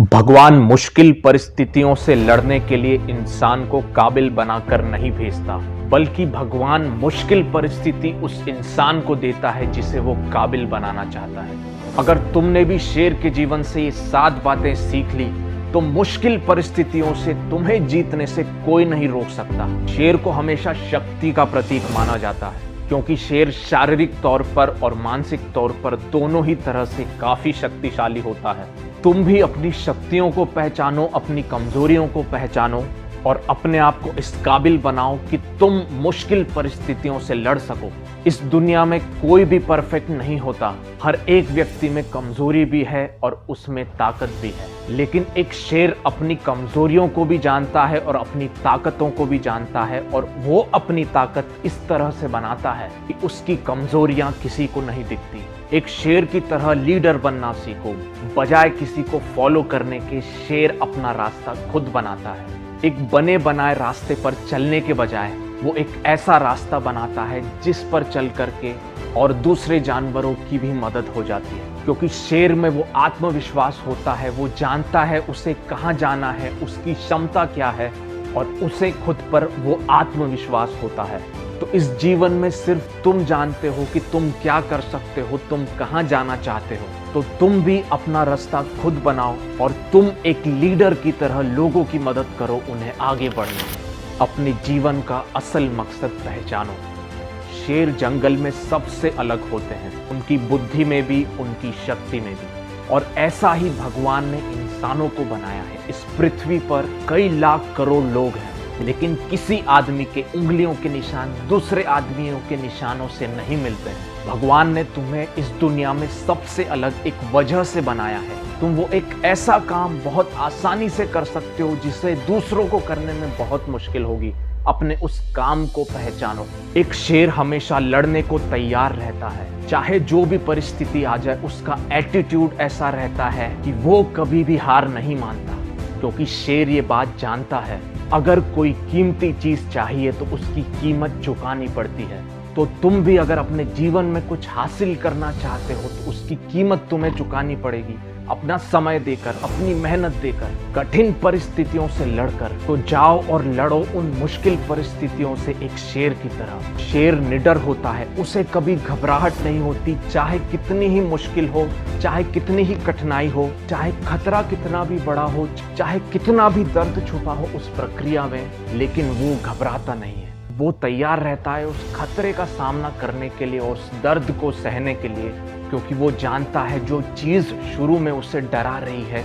भगवान मुश्किल परिस्थितियों से लड़ने के लिए इंसान को काबिल बनाकर नहीं भेजता, बल्कि भगवान मुश्किल परिस्थिति उस इंसान को देता है जिसे वो काबिल बनाना चाहता है। अगर तुमने भी शेर के जीवन से ये 7 बातें सीख ली तो मुश्किल परिस्थितियों से तुम्हें जीतने से कोई नहीं रोक सकता। शेर को हमेशा शक्ति का प्रतीक माना जाता है, क्योंकि शेर शारीरिक तौर पर और मानसिक तौर पर दोनों ही तरह से काफी शक्तिशाली होता है। तुम भी अपनी शक्तियों को पहचानो, अपनी कमजोरियों को पहचानो और अपने आप को इस काबिल बनाओ कि तुम मुश्किल परिस्थितियों से लड़ सको। इस दुनिया में कोई भी परफेक्ट नहीं होता, हर एक व्यक्ति में कमजोरी भी है और उसमें ताकत भी है। लेकिन एक शेर अपनी कमजोरियों को भी जानता है और अपनी ताकतों को भी जानता है, और वो अपनी ताकत इस तरह से बनाता है कि उसकी कमजोरियां किसी को नहीं दिखती। एक शेर की तरह लीडर बनना सीखो, बजाय किसी को फॉलो करने के शेर अपना रास्ता खुद बनाता है। एक बने बनाए रास्ते पर चलने के बजाय वो एक ऐसा रास्ता बनाता है जिस पर चल करके और दूसरे जानवरों की भी मदद हो जाती है, क्योंकि शेर में वो आत्मविश्वास होता है। वो जानता है उसे कहाँ जाना है, उसकी क्षमता क्या है, और उसे खुद पर वो आत्मविश्वास होता है। तो इस जीवन में सिर्फ तुम जानते हो कि तुम क्या कर सकते हो, तुम कहाँ जाना चाहते हो। तो तुम भी अपना रास्ता खुद बनाओ और तुम एक लीडर की तरह लोगों की मदद करो उन्हें आगे बढ़ने में। अपने जीवन का असल मकसद पहचानो। शेर जंगल में सबसे अलग होते हैं, उनकी बुद्धि में भी, उनकी शक्ति में भी। और ऐसा ही भगवान ने इंसानों को बनाया है। इस पृथ्वी पर कई लाख करोड़ लोग हैं, लेकिन किसी आदमी के उंगलियों के निशान दूसरे आदमियों के निशानों से नहीं मिलते हैं। भगवान ने तुम्हें इस दुनिया में सबसे अलग एक वजह से बनाया है। तुम वो एक ऐसा काम बहुत आसानी से कर सकते हो जिसे दूसरों को करने में बहुत मुश्किल होगी। अपने उस काम को पहचानो। एक शेर हमेशा लड़ने को तैयार रहता है, चाहे जो भी परिस्थिति आ जाए। उसका एटीट्यूड ऐसा रहता है कि वो कभी भी हार नहीं मानता, क्योंकि शेर ये बात जानता है, अगर कोई कीमती चीज चाहिए तो उसकी कीमत चुकानी पड़ती है। तो तुम भी अगर अपने जीवन में कुछ हासिल करना चाहते हो तो उसकी कीमत तुम्हें चुकानी पड़ेगी। अपना समय देकर, अपनी मेहनत देकर, कठिन परिस्थितियों से लड़कर तो जाओ और लड़ो उन मुश्किल परिस्थितियों से एक शेर की तरह। शेर निडर होता है, उसे कभी घबराहट नहीं होती, चाहे कितनी ही मुश्किल हो, चाहे कितनी ही कठिनाई हो, चाहे खतरा कितना भी बड़ा हो, चाहे कितना भी दर्द छुपा हो उस प्रक्रिया में, लेकिन वो घबराता नहीं है। वो तैयार रहता है उस खतरे का सामना करने के लिए और उस दर्द को सहने के लिए, क्योंकि वो जानता है जो चीज शुरू में उसे डरा रही है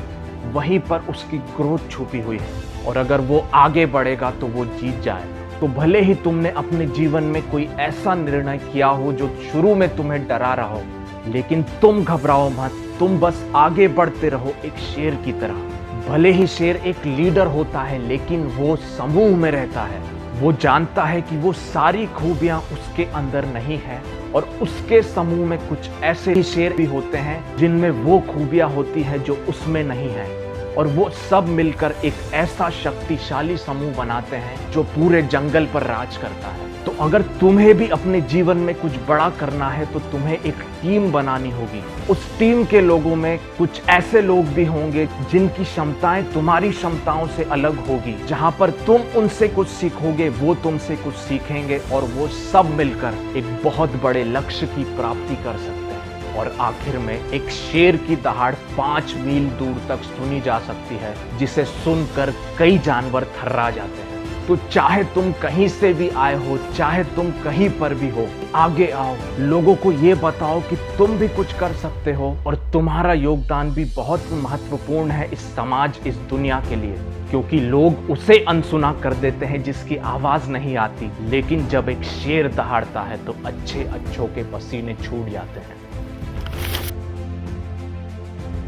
वहीं पर उसकी ग्रोथ छुपी हुई है, और अगर वो आगे बढ़ेगा तो वो जीत जाए। तो भले ही तुमने अपने जीवन में कोई ऐसा निर्णय किया हो जो शुरू में तुम्हें डरा रहा हो, लेकिन तुम घबराओ मत, तुम बस आगे बढ़ते रहो एक शेर की तरह। भले ही शेर एक लीडर होता है, लेकिन वो समूह में रहता है। वो जानता है कि वो सारी खूबियां उसके अंदर नहीं है, और उसके समूह में कुछ ऐसे ही शेर भी होते हैं जिनमें वो खूबियां होती है जो उसमें नहीं है, और वो सब मिलकर एक ऐसा शक्तिशाली समूह बनाते हैं जो पूरे जंगल पर राज करता है। तो अगर तुम्हें भी अपने जीवन में कुछ बड़ा करना है तो तुम्हें एक टीम बनानी होगी। उस टीम के लोगों में कुछ ऐसे लोग भी होंगे जिनकी क्षमताएं तुम्हारी क्षमताओं से अलग होगी। जहां पर तुम उनसे कुछ सीखोगे, वो तुमसे कुछ सीखेंगे, और वो सब मिलकर एक बहुत बड़े लक्ष्य की प्राप्ति कर सकते हैं। और आखिर में एक शेर की दहाड़ 5 मील दूर तक सुनी जा सकती है, जिसे सुनकर कई जानवर थर्रा जाते हैं। तो चाहे तुम कहीं से भी आए हो, चाहे तुम कहीं पर भी हो, आगे आओ, लोगों को ये बताओ कि तुम भी कुछ कर सकते हो, और तुम्हारा योगदान भी बहुत महत्वपूर्ण है इस समाज, इस दुनिया के लिए। क्योंकि लोग उसे अनसुना कर देते हैं जिसकी आवाज नहीं आती, लेकिन जब एक शेर दहाड़ता है तो अच्छों के पसीने छूट जाते हैं।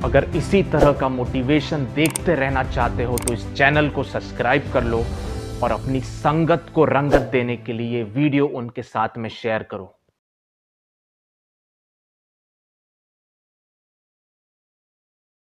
अगर इसी तरह का मोटिवेशन देखते रहना चाहते हो तो इस चैनल को सब्सक्राइब कर लो, और अपनी संगत को रंगत देने के लिए वीडियो उनके साथ में शेयर करो।